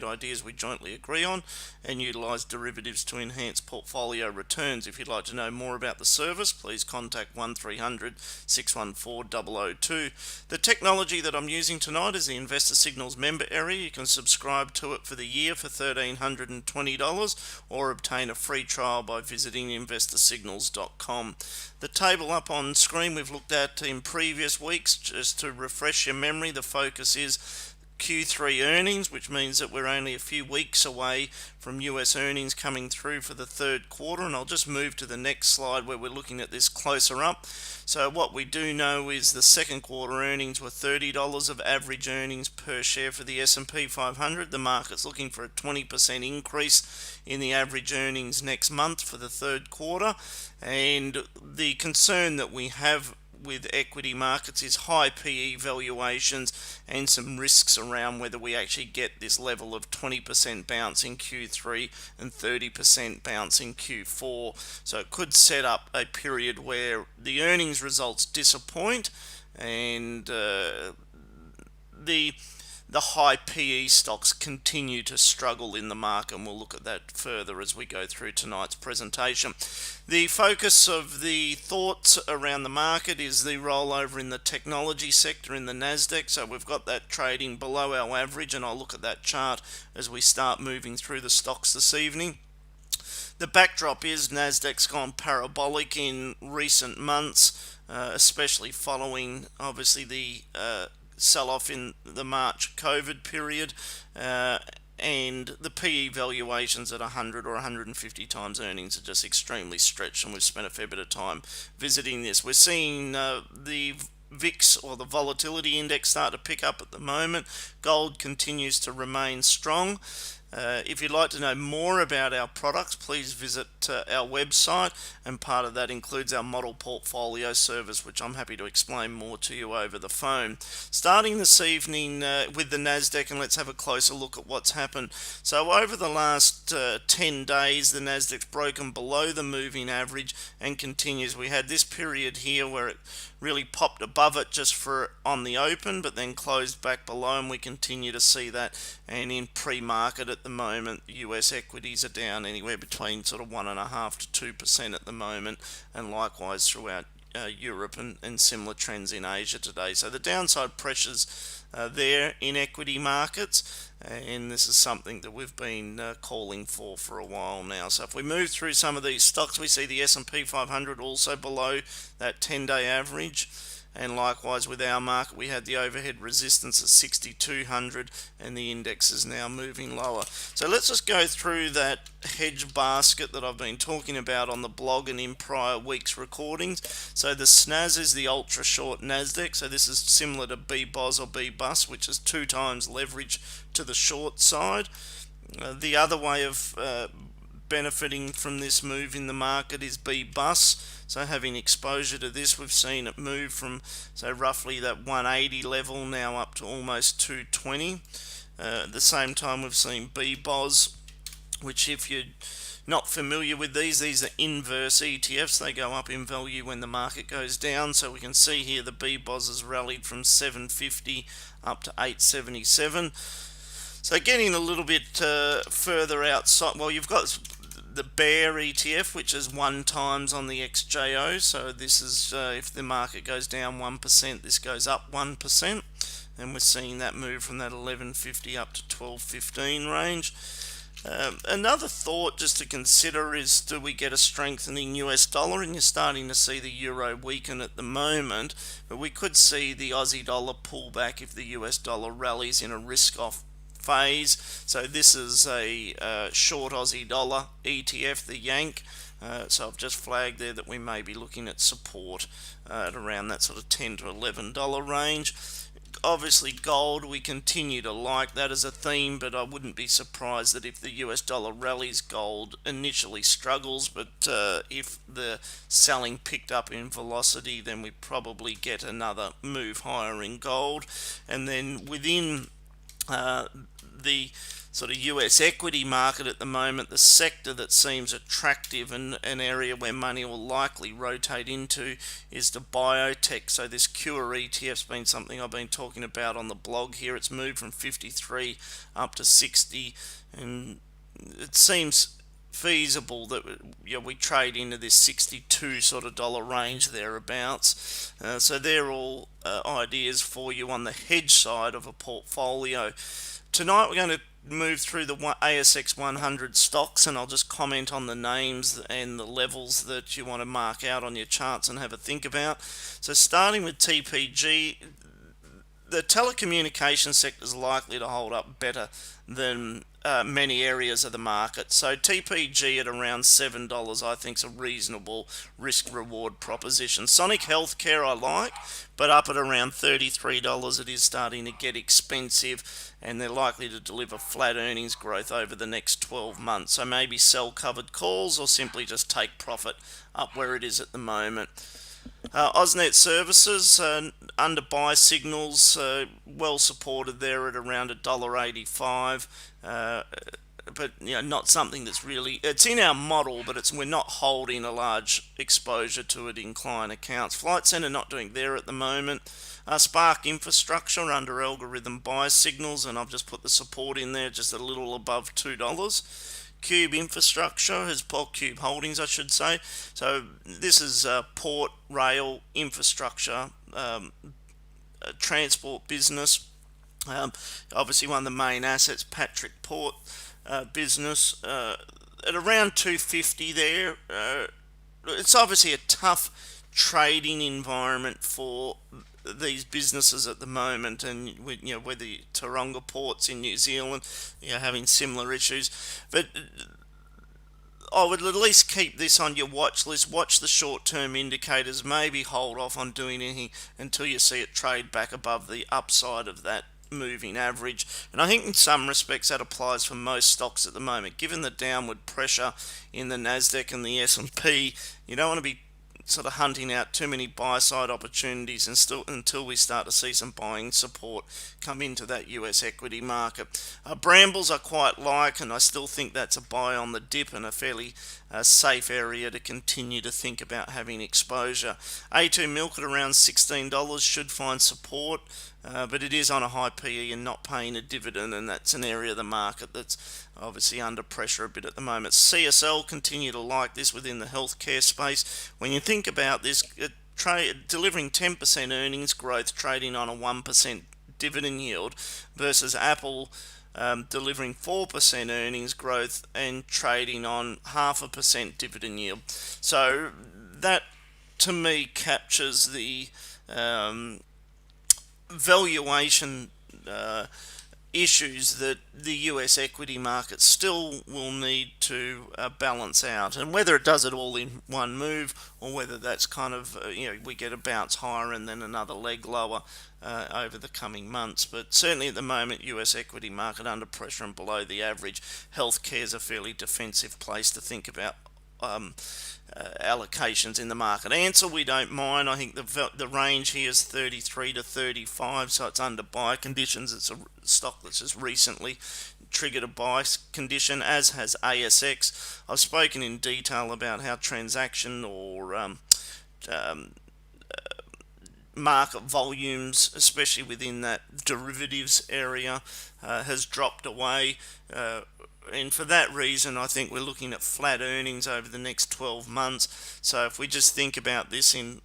ideas we jointly agree on and utilize derivatives to enhance portfolio returns. If you'd like to know more about the service, please contact 1300 614 002. The technology that I'm using tonight is the Investor Signals member area. You can subscribe to it for the year for $1,320 or obtain a free trial by visiting investorsignals.com. The table up on screen we've looked at in previous weeks. Just to refresh your memory, the focus is Q3 earnings, which means that we're only a few weeks away from US earnings coming through for the third quarter, and I'll just move to the next slide where we're looking at this closer up. So what we do know is the second quarter earnings were $30 of average earnings per share for the S&P 500. The market's looking for a 20% increase in the average earnings next month for the third quarter, and the concern that we have with equity markets is high PE valuations and some risks around whether we actually get this level of 20% bounce in Q3 and 30% bounce in Q4. So it could set up a period where the earnings results disappoint and the high PE stocks continue to struggle in the market, and we'll look at that further as we go through tonight's presentation. The focus of the thoughts around the market is the rollover in the technology sector in the Nasdaq. So we've got that trading below our average, and I'll look at that chart as we start moving through the stocks this evening. The backdrop is Nasdaq's gone parabolic in recent months, especially following obviously the sell-off in the March COVID period, and the PE valuations at 100 or 150 times earnings are just extremely stretched, and we've spent a fair bit of time visiting this. We're seeing the VIX, or the volatility index, start to pick up at the moment. Gold continues to remain strong. If you'd like to know more about our products, please visit our website, and part of that includes our model portfolio service, which I'm happy to explain more to you over the phone. Starting this evening with the Nasdaq, and let's have a closer look at what's happened. So over the last 10 days, the Nasdaq's broken below the moving average and continues. We had this period here where it really popped above it just for on the open, but then closed back below, and we continue to see that. And in pre-market at the moment, US equities are down anywhere between sort of 1.5% to 2% at the moment, and likewise throughout Europe, and similar trends in Asia today. So the downside pressures there in equity markets, and this is something that we've been calling for a while now. So if we move through some of these stocks, we see the S&P 500 also below that 10-day average. And likewise with our market, we had the overhead resistance at 6,200, and the index is now moving lower. So let's just go through that hedge basket that I've been talking about on the blog and in prior weeks' recordings. So the SNAS is the ultra short Nasdaq. So this is similar to BBOS or BBUS, which is 2 times leverage to the short side. The other way of benefiting from this move in the market is BBUS. So having exposure to this, we've seen it move from roughly that 180 level now up to almost 220. At the same time, we've seen BBOS, which, if you're not familiar with these are inverse ETFs. They go up in value when the market goes down. So we can see here the BBOS has rallied from 750 up to 877. So getting a little bit further outside, well, you've got the Bear ETF, which is 1 times on the XJO. So this is if the market goes down 1%, this goes up 1, and we're seeing that move from that 1150 up to 1215 range. Another thought just to consider is, do we get a strengthening US dollar? And you're starting to see the euro weaken at the moment, but we could see the Aussie dollar pull back if the US dollar rallies in a risk-off phase. So this is a short Aussie dollar ETF, the Yank. So I've just flagged there that we may be looking at support at around that sort of $10 to $11 range. Obviously gold, we continue to like that as a theme, but I wouldn't be surprised that if the US dollar rallies, gold initially struggles, but if the selling picked up in velocity, then we probably get another move higher in gold. And then within the sort of US equity market at the moment, the sector that seems attractive and an area where money will likely rotate into is the biotech. So this Cure ETF's been something I've been talking about on the blog here. It's moved from 53 up to 60, and it seems feasible that we trade into this 62 sort of dollar range thereabouts. So they're all ideas for you on the hedge side of a portfolio. Tonight we're going to move through the ASX 100 stocks, and I'll just comment on the names and the levels that you want to mark out on your charts and have a think about. So starting with TPG, the telecommunications sector is likely to hold up better than many areas of the market. So TPG at around $7 I think is a reasonable risk reward proposition. Sonic Healthcare I like, but up at around $33 it is starting to get expensive, and they're likely to deliver flat earnings growth over the next 12 months. So maybe sell covered calls or simply just take profit up where it is at the moment. AusNet Services under buy signals, well supported there at around $1.85, but not something that's really, it's in our model, but we're not holding a large exposure to it in client accounts. Flight Centre not doing there at the moment. Spark Infrastructure under algorithm buy signals, and I've just put the support in there just a little above $2. Cube Infrastructure Cube Holdings I should say. So this is port, rail, infrastructure, transport business. Obviously one of the main assets, Patrick Port business, at around 250 there. It's obviously a tough trading environment for these businesses at the moment, and with the Taronga ports in New Zealand having similar issues, but I would at least keep this on your watch list. Watch the short-term indicators, maybe hold off on doing anything until you see it trade back above the upside of that moving average. And I think in some respects that applies for most stocks at the moment. Given the downward pressure in the Nasdaq and the S&P, you don't want to be sort of hunting out too many buy side opportunities until we start to see some buying support come into that US equity market. Brambles I quite like, and I still think that's a buy on the dip and a fairly safe area to continue to think about having exposure. A2 Milk at around $16 should find support, but it is on a high PE and not paying a dividend, and that's an area of the market that's obviously under pressure a bit at the moment. CSL continue to like this within the healthcare space. When you think about this, delivering 10% earnings growth, trading on a 1% dividend yield, versus Apple delivering 4% earnings growth and trading on 0.5% dividend yield. So that to me captures the valuation issues that the US equity market still will need to balance out, and whether it does it all in one move or whether that's kind of we get a bounce higher and then another leg lower over the coming months. But certainly at the moment, US equity market under pressure and below the average. Healthcare is a fairly defensive place to think about allocations in the market. Answer we don't mind. I think the range here is 33 to 35, so it's under buy conditions. It's a stock that's just recently triggered a buy condition, as has ASX. I've spoken in detail about how transaction or market volumes, especially within that derivatives area, has dropped away. And for that reason, I think we're looking at flat earnings over the next 12 months. So if we just think about this in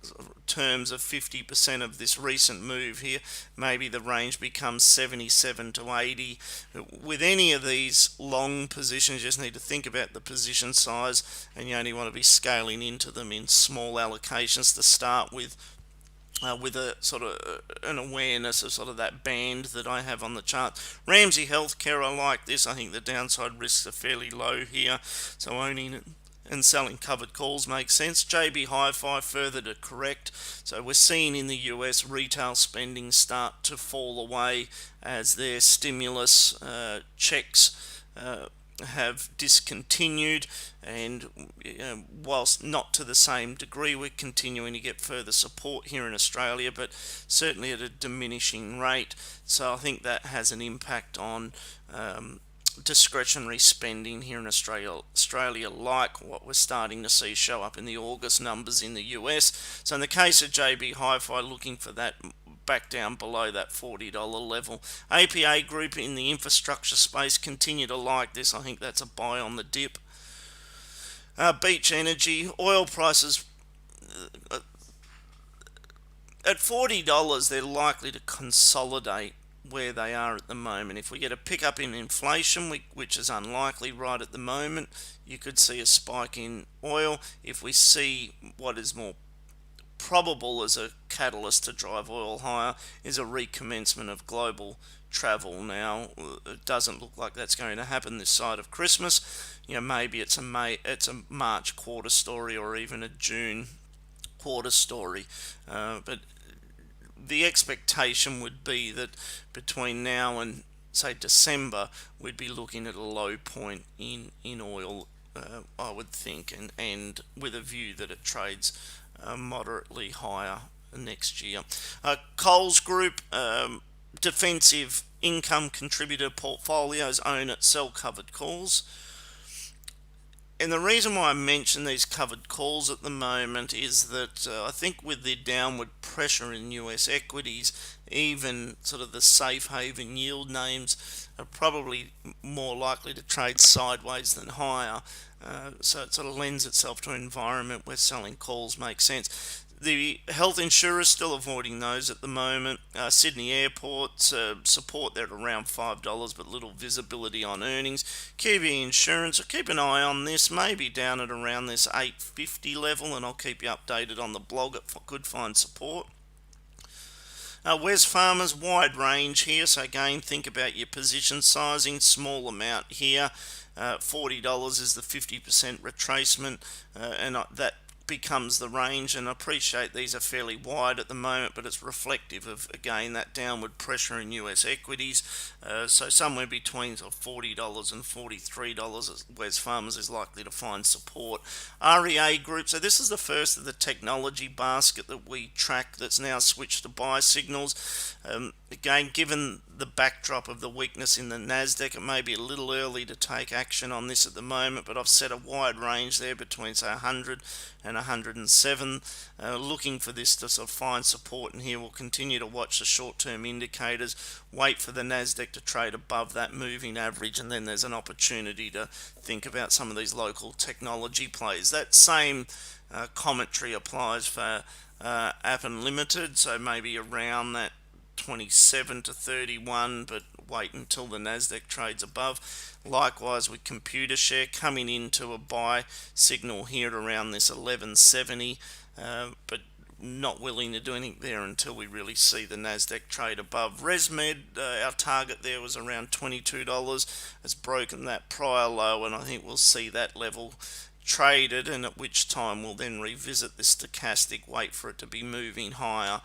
terms of 50% of this recent move here, maybe the range becomes 77 to 80. With any of these long positions, you just need to think about the position size, and you only want to be scaling into them in small allocations to start with a sort of an awareness of sort of that band that I have on the chart. Ramsay Health Care, I like this. I think the downside risks are fairly low here, so owning and selling covered calls makes sense. JB Hi-Fi further to correct. So we're seeing in the US retail spending start to fall away as their stimulus checks have discontinued, and whilst not to the same degree, we're continuing to get further support here in Australia, but certainly at a diminishing rate. So I think that has an impact on discretionary spending here in Australia, like what we're starting to see show up in the August numbers in the US. So in the case of JB Hi-Fi, looking for that back down below that $40 level. APA Group in the infrastructure space continue to like this. I think that's a buy on the dip. Beach Energy, oil prices at $40, they're likely to consolidate where they are at the moment. If we get a pickup in inflation, which is unlikely right at the moment, you could see a spike in oil. If we see what is more probable as a catalyst to drive oil higher is a recommencement of global travel. Now, it doesn't look like that's going to happen this side of Christmas. Maybe it's a March quarter story or even a June quarter story, but the expectation would be that between now and say December, we'd be looking at a low point in oil, I would think, and with a view that it trades moderately higher next year. Coles Group, defensive income contributor portfolios own at sell covered calls. And the reason why I mention these covered calls at the moment is that I think with the downward pressure in US equities, even sort of the safe haven yield names are probably more likely to trade sideways than higher. So it sort of lends itself to an environment where selling calls makes sense. The health insurers still avoiding those at the moment. Sydney Airport support there at around $5, but little visibility on earnings. Kiwi Insurance, I'll keep an eye on this, maybe down at around this 850 level, and I'll keep you updated on the blog. It could find support. Wesfarmers, wide range here, so again, think about your position sizing, small amount here. $40 is the 50% retracement, and that becomes the range, and I appreciate these are fairly wide at the moment, but it's reflective of, again, that downward pressure in US equities. So somewhere between $40 and $43 Wesfarmers is likely to find support. REA Group, so this is the first of the technology basket that we track that's now switched to buy signals. Again, given the backdrop of the weakness in the Nasdaq, it may be a little early to take action on this at the moment, but I've set a wide range there between say 100 and 107, looking for this to sort of find support, and here we'll continue to watch the short-term indicators, wait for the Nasdaq to trade above that moving average, and then there's an opportunity to think about some of these local technology plays. That same commentary applies for Appen Limited, so maybe around that 27 to 31, but wait until the Nasdaq trades above. Likewise with Computershare, coming into a buy signal here at around this 1170, but not willing to do anything there until we really see the Nasdaq trade above. ResMed, our target there was around $22. It's broken that prior low, and I think we'll see that level traded, and at which time we'll then revisit this stochastic, wait for it to be moving higher,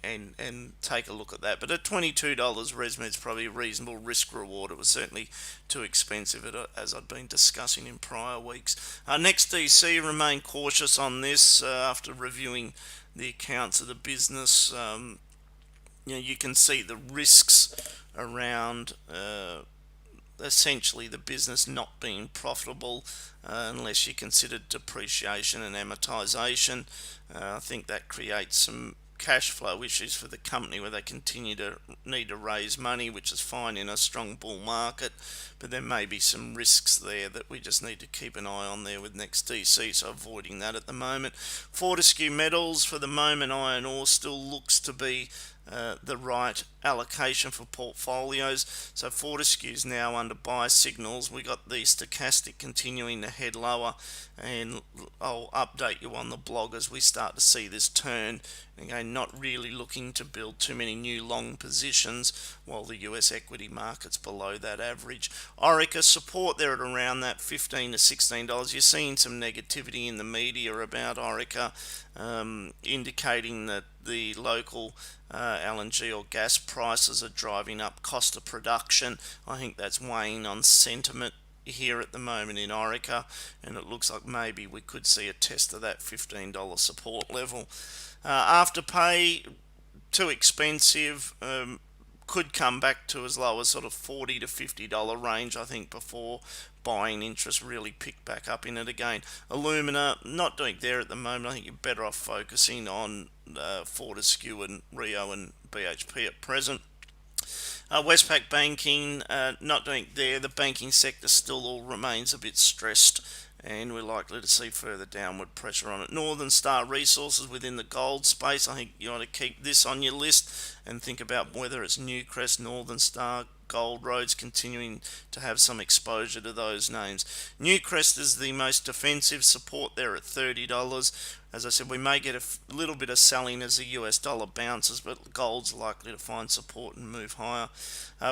and take a look at that. But at $22, ResMed's probably a reasonable risk reward. It was certainly too expensive, as I'd been discussing in prior weeks. Next, DC, remain cautious on this after reviewing the accounts of the business. You can see the risks around essentially the business not being profitable unless you consider depreciation and amortization. I think that creates some cash flow issues for the company where they continue to need to raise money, which is fine in a strong bull market, but there may be some risks there that we just need to keep an eye on there with NextDC, so avoiding that at the moment. Fortescue Metals, for the moment, iron ore still looks to be the right allocation for portfolios. So Fortescue's now under buy signals. We got the stochastic continuing to head lower, and I'll update you on the blog as we start to see this turn. Again, not really looking to build too many new long positions while the US equity market's below that average. Orica, support there at around that $15 to $16. You're seeing some negativity in the media about Orica, indicating that the local LNG or gas prices are driving up cost of production. I think that's weighing on sentiment here at the moment in Orica, and it looks like maybe we could see a test of that $15 support level. Afterpay, too expensive. could come back to as low as sort of $40 to $50 range, I think, before buying interest really pick back up in it again. Alumina, not doing there at the moment. I think you're better off focusing on Fortescue and Rio and BHP at present. Westpac Banking, not doing there. The banking sector still all remains a bit stressed, and we're likely to see further downward pressure on it. Northern Star Resources within the gold space, I think you ought to keep this on your list and think about whether it's Newcrest, Northern Star, Gold Roads, continuing to have some exposure to those names. Newcrest is the most defensive, support there at $30. As I said, we may get a little bit of selling as the US dollar bounces, but gold's likely to find support and move higher.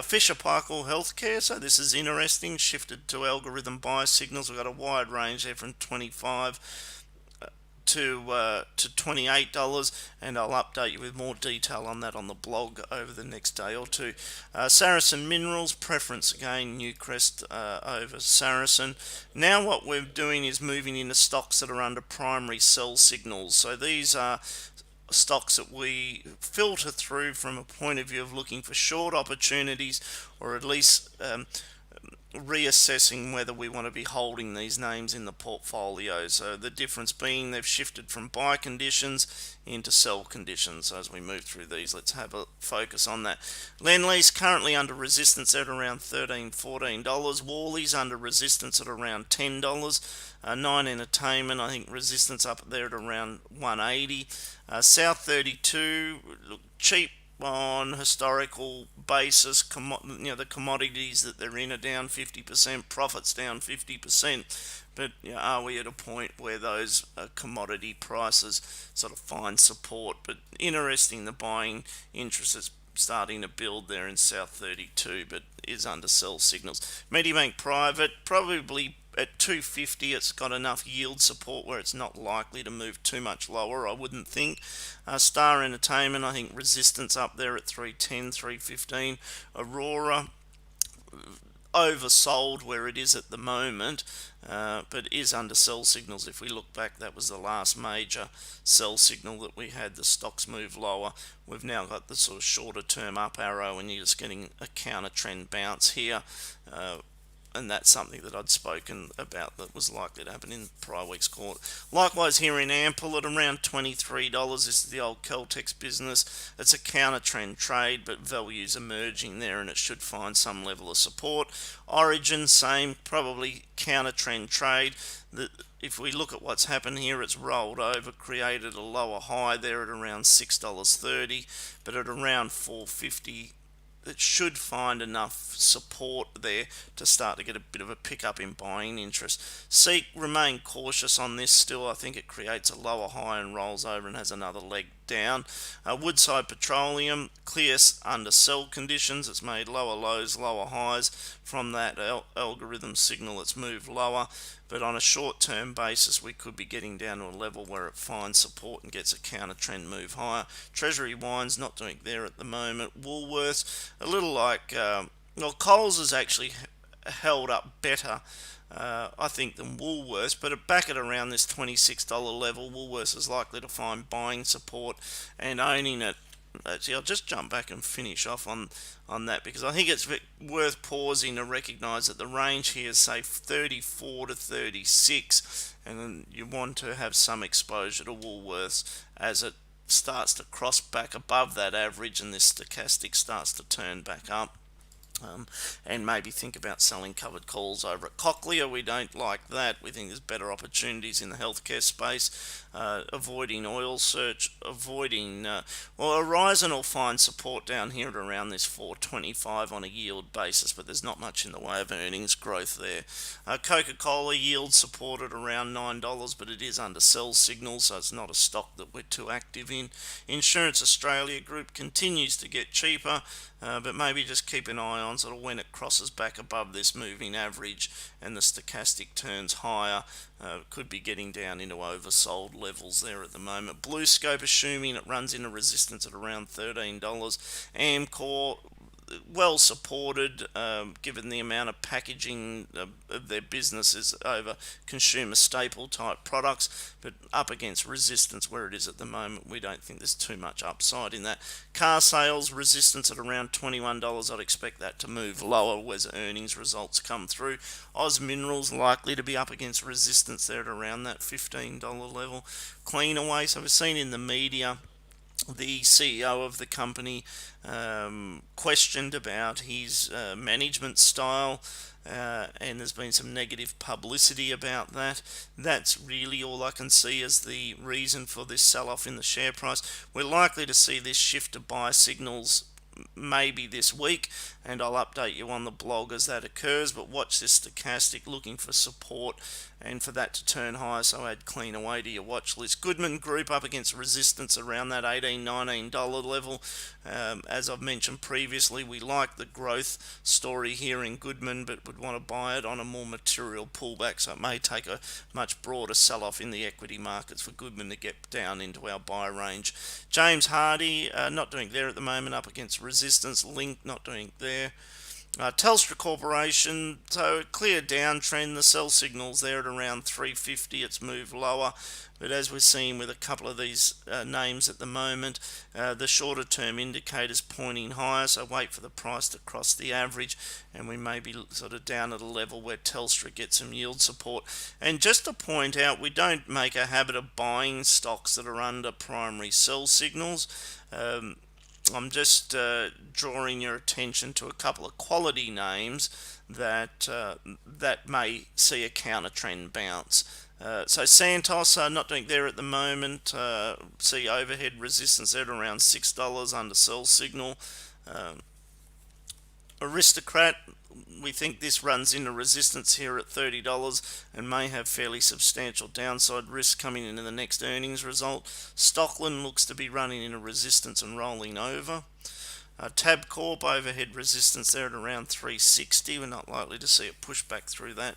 Fisher Paykel Healthcare, so this is interesting, shifted to algorithm buy signals. We've got a wide range there from 25 to $28, and I'll update you with more detail on that on the blog over the next day or two. Saracen Minerals, preference again, Newcrest over Saracen. Now what we're doing is moving into stocks that are under primary sell signals. So these are stocks that we filter through from a point of view of looking for short opportunities, or at least reassessing whether we want to be holding these names in the portfolio. So the difference being they've shifted from buy conditions into sell conditions. So as we move through these, let's have a focus on that. Lendlease currently under resistance at around $13-14. Worley's under resistance at around $10. Nine Entertainment, I think resistance up there at around 180. South 32, cheap on historical basis. The commodities that they're in are down 50%, profits down 50%. But are we at a point where those commodity prices sort of find support? But interesting, the buying interest is starting to build there in South 32, but is under sell signals. Medibank Private, probably at 250, it's got enough yield support where it's not likely to move too much lower, I wouldn't think. Star Entertainment, I think resistance up there at 310, 315. Aurora, oversold where it is at the moment, but is under sell signals. If we look back, that was the last major sell signal that we had. The stocks move lower. We've now got the sort of shorter term up arrow, and you're just getting a counter trend bounce here. And that's something that I'd spoken about that was likely to happen in prior week's call. Likewise here in Ample at around $23. This is the old Caltex business. It's a counter trend trade, but value's emerging there, and it should find some level of support. Origin, same, probably counter trend trade. If we look at what's happened here, it's rolled over, created a lower high there at around $6.30, but at around $4.50. It should find enough support there to start to get a bit of a pickup in buying interest. Seek, remain cautious on this still. I think it creates a lower high and rolls over and has another leg down. Woodside Petroleum, clear under sell conditions. It's made lower lows, lower highs. From that algorithm signal, it's moved lower. But on a short-term basis, we could be getting down to a level where it finds support and gets a counter-trend move higher. Treasury Wine's not doing there at the moment. Woolworths, a little like, Coles has actually held up better, I think, than Woolworths, but back at around this $26 level, Woolworths is likely to find buying support and owning it. Actually, I'll just jump back and finish off on that, because I think it's worth pausing to recognise that the range here is, say, 34 to 36, and then you want to have some exposure to Woolworths as it starts to cross back above that average and this stochastic starts to turn back up. And maybe think about selling covered calls over at Cochlear. We don't like that. We think there's better opportunities in the healthcare space. Avoiding oil search, Horizon will find support down here at around this 425 on a yield basis, but there's not much in the way of earnings growth there. Coca-Cola yield supported around $9, but it is under sell signals, so it's not a stock that we're too active in. Insurance Australia Group continues to get cheaper, but maybe just keep an eye on sort of when it crosses back above this moving average and the stochastic turns higher. Could be getting down into oversold levels there at the moment. BlueScope, assuming it runs into resistance at around $13. Amcor, well supported, given the amount of packaging of their businesses over consumer staple type products, but up against resistance where it is at the moment. We don't think there's too much upside in that. Car sales resistance at around $21. I'd expect that to move lower as earnings results come through. Oz Minerals likely to be up against resistance there at around that $15 level. Cleanaway, so we've seen in the media the CEO of the company questioned about his management style, and there's been some negative publicity about that. That's really all I can see as the reason for this sell-off in the share price. We're likely to see this shift to buy signals maybe this week, and I'll update you on the blog as that occurs, but watch this stochastic looking for support and for that to turn higher, so add Cleanaway to your watch list. Goodman Group up against resistance around that $18-19 level. As I've mentioned previously, we like the growth story here in Goodman, but would want to buy it on a more material pullback, so it may take a much broader sell-off in the equity markets for Goodman to get down into our buy range. James Hardie, not doing there at the moment, up against resistance. Link, not doing there. Telstra Corporation, so a clear downtrend. The sell signals there at around 350. It's moved lower, but as we're seeing with a couple of these names at the moment, the shorter term indicators pointing higher, so wait for the price to cross the average, and we may be sort of down at a level where Telstra gets some yield support. And just to point out, we don't make a habit of buying stocks that are under primary sell signals. I'm just drawing your attention to a couple of quality names that that may see a counter trend bounce. So Santos, not doing there at the moment. See overhead resistance there at around $6 under sell signal. Aristocrat, we think this runs into resistance here at $30 and may have fairly substantial downside risk coming into the next earnings result. Stockland looks to be running into resistance and rolling over. Tabcorp, overhead resistance there at around 360. We're not likely to see a pushback through that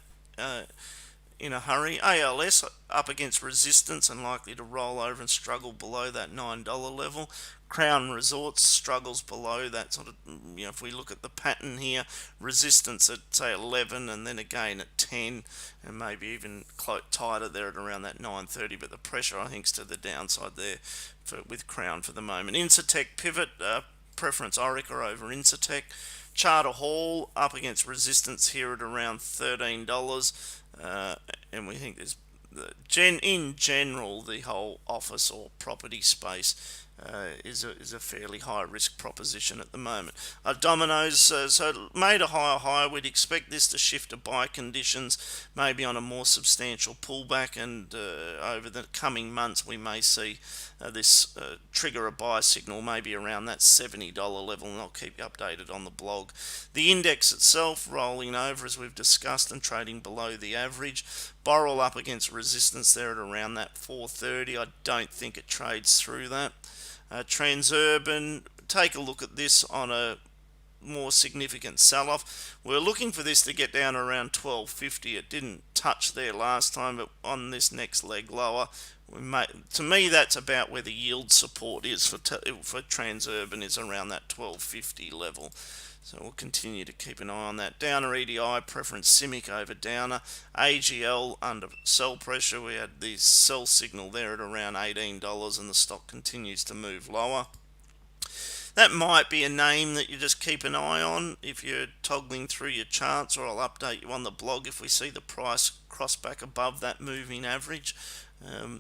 in a hurry. ALS up against resistance and likely to roll over and struggle below that $9 level. Crown Resorts struggles below that sort of, if we look at the pattern here, resistance at say 11 and then again at 10 and maybe even tighter there at around that 930, but the pressure I think is to the downside there with Crown for the moment. Incitec pivot, preference Orica over Incitec. Charter Hall up against resistance here at around $13, and we think there's in general the whole office or property space is a fairly high risk proposition at the moment. Domino's, so made a higher high. We'd expect this to shift to buy conditions, maybe on a more substantial pullback, and over the coming months we may see this trigger a buy signal, maybe around that $70 level, and I'll keep you updated on the blog. The index itself rolling over as we've discussed and trading below the average. Boral up against resistance there at around that 430. I don't think it trades through that. Transurban, take a look at this on a more significant sell-off. We're looking for this to get down around 1250. It didn't touch there last time, but on this next leg lower, to me that's about where the yield support is for Transurban, is around that 1250 level. So we'll continue to keep an eye on that. Downer EDI, preference CIMIC over Downer. AGL under sell pressure. We had the sell signal there at around $18 and the stock continues to move lower. That might be a name that you just keep an eye on if you're toggling through your charts, or I'll update you on the blog if we see the price cross back above that moving average.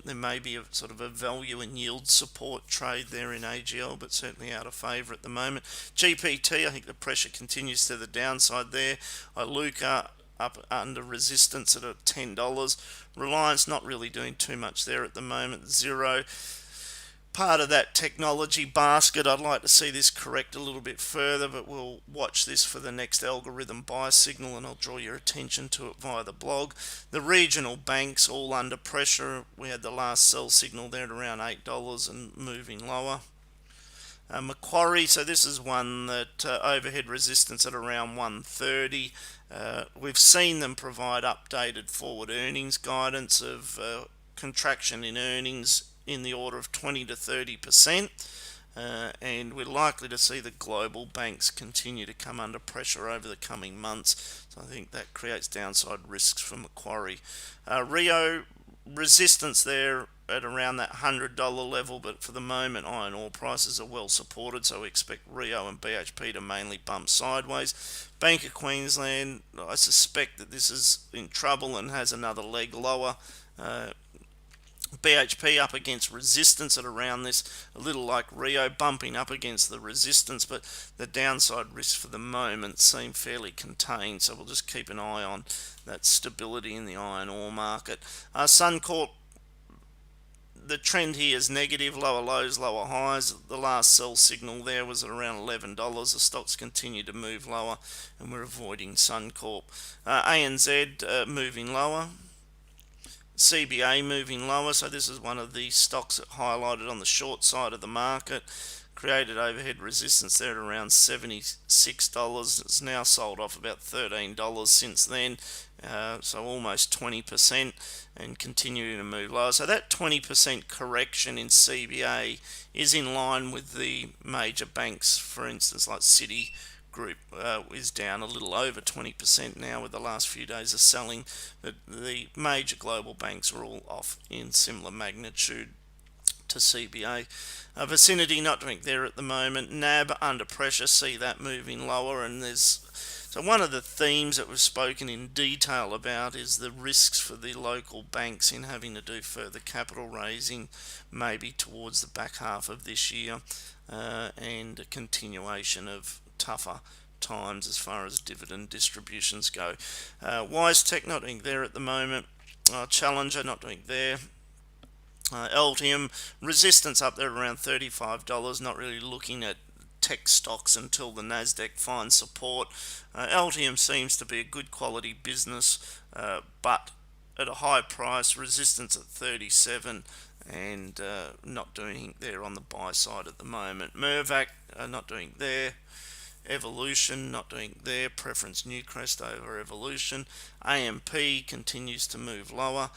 There may be a sort of a value and yield support trade there in AGL, but certainly out of favour at the moment. GPT, I think the pressure continues to the downside there. Iluka up under resistance at $10. Reliance not really doing too much there at the moment. Xero, part of that technology basket. I'd like to see this correct a little bit further, but we'll watch this for the next algorithm buy signal and I'll draw your attention to it via the blog. The regional banks all under pressure. We had the last sell signal there at around $8 and moving lower. Macquarie, so this is one that overhead resistance at around 130. We've seen them provide updated forward earnings guidance of contraction in earnings in the order of 20 to 30%. and we're likely to see the global banks continue to come under pressure over the coming months. So I think that creates downside risks for Macquarie. Rio, resistance there at around that $100 level, but for the moment iron ore prices are well supported, so we expect Rio and BHP to mainly bump sideways. Bank of Queensland, I suspect that this is in trouble and has another leg lower. BHP up against resistance at around this, a little like Rio, bumping up against the resistance, but the downside risks for the moment seem fairly contained, so we'll just keep an eye on that stability in the iron ore market. Suncorp, the trend here is negative, lower lows, lower highs. The last sell signal there was at around $11. The stocks continue to move lower, and we're avoiding Suncorp. ANZ moving lower. CBA moving lower, so this is one of the stocks that highlighted on the short side of the market, created overhead resistance there at around $76. It's now sold off about $13 since then, so almost 20%, and continuing to move lower. So that 20% correction in CBA is in line with the major banks, for instance like Citi Group is down a little over 20% now with the last few days of selling. The major global banks are all off in similar magnitude to CBA. Vicinity not doing there at the moment. NAB under pressure, see that moving lower, and so one of the themes that we've spoken in detail about is the risks for the local banks in having to do further capital raising, maybe towards the back half of this year, and a continuation of tougher times as far as dividend distributions go. WiseTech not doing there at the moment. Challenger not doing there. Altium, resistance up there around $35, not really looking at tech stocks until the Nasdaq finds support. Altium seems to be a good quality business, but at a high price, resistance at 37, and not doing there on the buy side at the moment. Mirvac not doing there. Evolution not doing there, preference Newcrest over Evolution. AMP continues to move lower.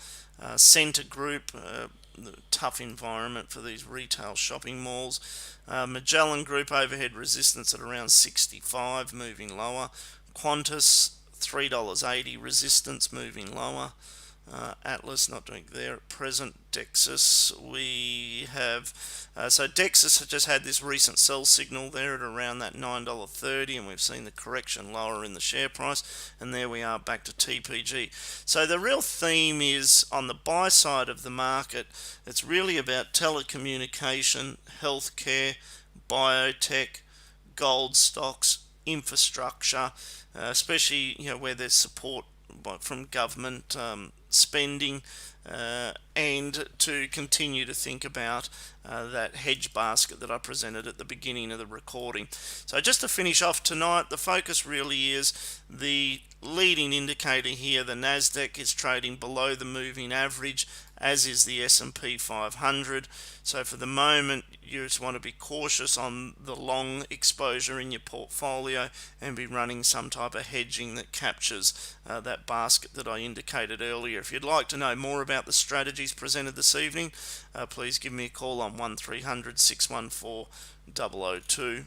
Scentre Group, the tough environment for these retail shopping malls. Magellan Group, overhead resistance at around 65, moving lower. Qantas, $3.80 resistance, moving lower. Atlas not doing there at present. Dexus, we have so Dexus has just had this recent sell signal there at around that $9.30, and we've seen the correction lower in the share price, and there we are back to TPG. So the real theme is on the buy side of the market, it's really about telecommunication, healthcare, biotech, gold stocks, infrastructure, especially where there's support from government spending, and to continue to think about that hedge basket that I presented at the beginning of the recording. So just to finish off tonight, the focus really is the leading indicator here. The Nasdaq is trading below the moving average, as is the S&P 500. So for the moment, you just want to be cautious on the long exposure in your portfolio and be running some type of hedging that captures that basket that I indicated earlier. If you'd like to know more about the strategies presented this evening, please give me a call on 1300 614 002.